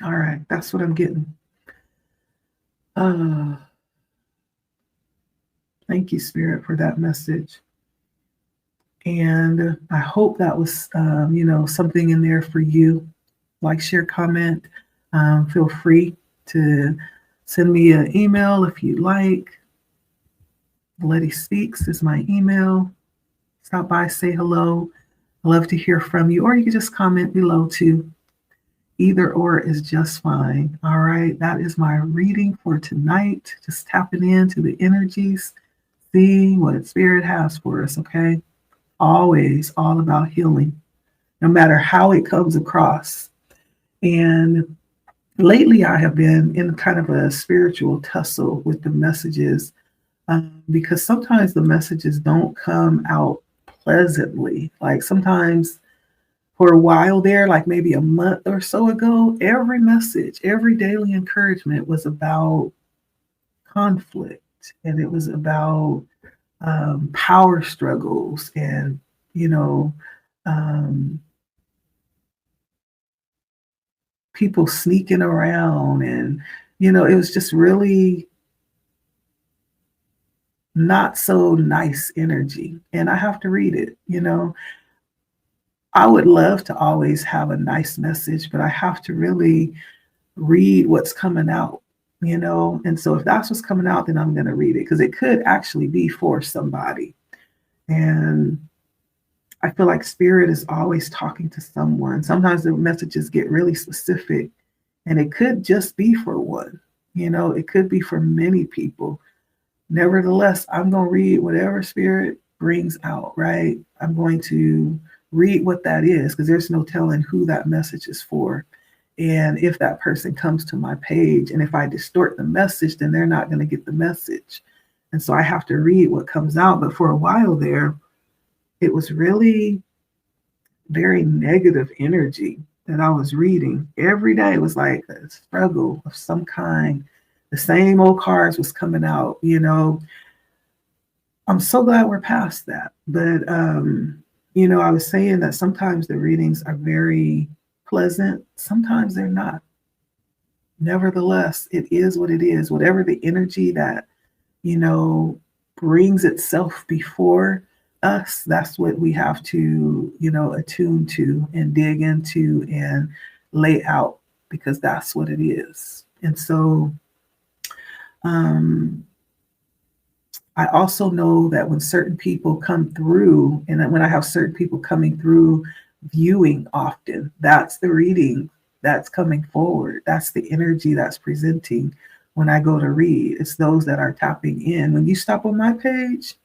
Speaker 1: right, that's what I'm getting. Thank you, Spirit, for that message. And I hope that was, something in there for you. Like, share, comment. Feel free to send me an email if you'd like. Letty Speaks is my email. Stop by, say hello. I love to hear from you. Or you can just comment below too. Either or is just fine. All right, that is my reading for tonight. Just tapping into the energies, seeing what Spirit has for us, okay? Always all about healing, no matter how it comes across. And lately I have been in kind of a spiritual tussle with the messages because sometimes the messages don't come out pleasantly. Like sometimes for a while there, like maybe a month or so ago, every message, every daily encouragement was about conflict, and it was about power struggles and, you know, um, people sneaking around. And, it was just really not so nice energy. And I have to read it. I would love to always have a nice message, but I have to really read what's coming out. And so if that's what's coming out, then I'm going to read it because it could actually be for somebody. And I feel like spirit is always talking to someone. Sometimes the messages get really specific and it could just be for one. It could be for many people. Nevertheless, I'm going to read whatever spirit brings out, right? I'm going to read what that is because there's no telling who that message is for. And if that person comes to my page and if I distort the message, then they're not going to get the message. And so I have to read what comes out. But for a while there, it was really very negative energy that I was reading. Every day it was like a struggle of some kind. The same old cards was coming out. I'm so glad we're past that. But, I was saying that sometimes the readings are very pleasant. Sometimes they're not. Nevertheless, it is what it is. Whatever the energy that, brings itself before us, that's what we have to, attune to and dig into and lay out because that's what it is. And so, I also know that when certain people come through, and when I have certain people coming through viewing often, that's the reading that's coming forward. That's the energy that's presenting when I go to read. It's those that are tapping in. When you stop on my page,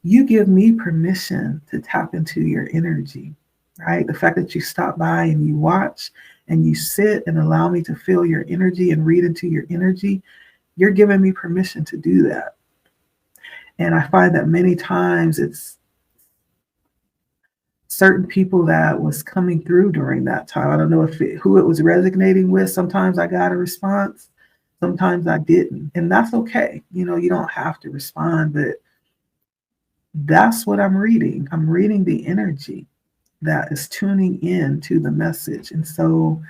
Speaker 1: you give me permission to tap into your energy, right? The fact that you stop by and you watch and you sit and allow me to feel your energy and read into your energy, you're giving me permission to do that. And I find that many times it's certain people that was coming through during that time. I don't know who it was resonating with. Sometimes I got a response, sometimes I didn't. And that's okay. You don't have to respond, but that's what I'm reading. I'm reading the energy that is tuning in to the message. And so,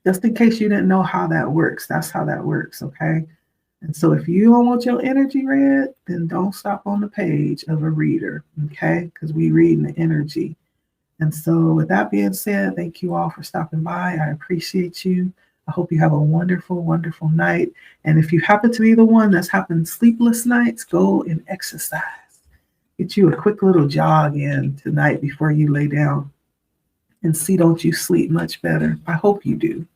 Speaker 1: just in case you didn't know how that works, that's how that works. Okay. And so if you don't want your energy read, then don't stop on the page of a reader, okay? Because we read in the energy. And so with that being said, thank you all for stopping by. I appreciate you. I hope you have a wonderful, wonderful night. And if you happen to be the one that's having sleepless nights, go and exercise. Get you a quick little jog in tonight before you lay down and see, don't you sleep much better? I hope you do.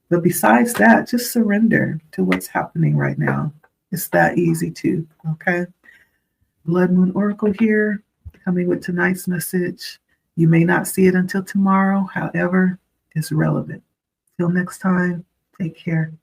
Speaker 1: But besides that, just surrender to what's happening right now. It's that easy too, okay? Blood Moon Oracle here, coming with tonight's message. You may not see it until tomorrow. However, it's relevant. Till next time, take care.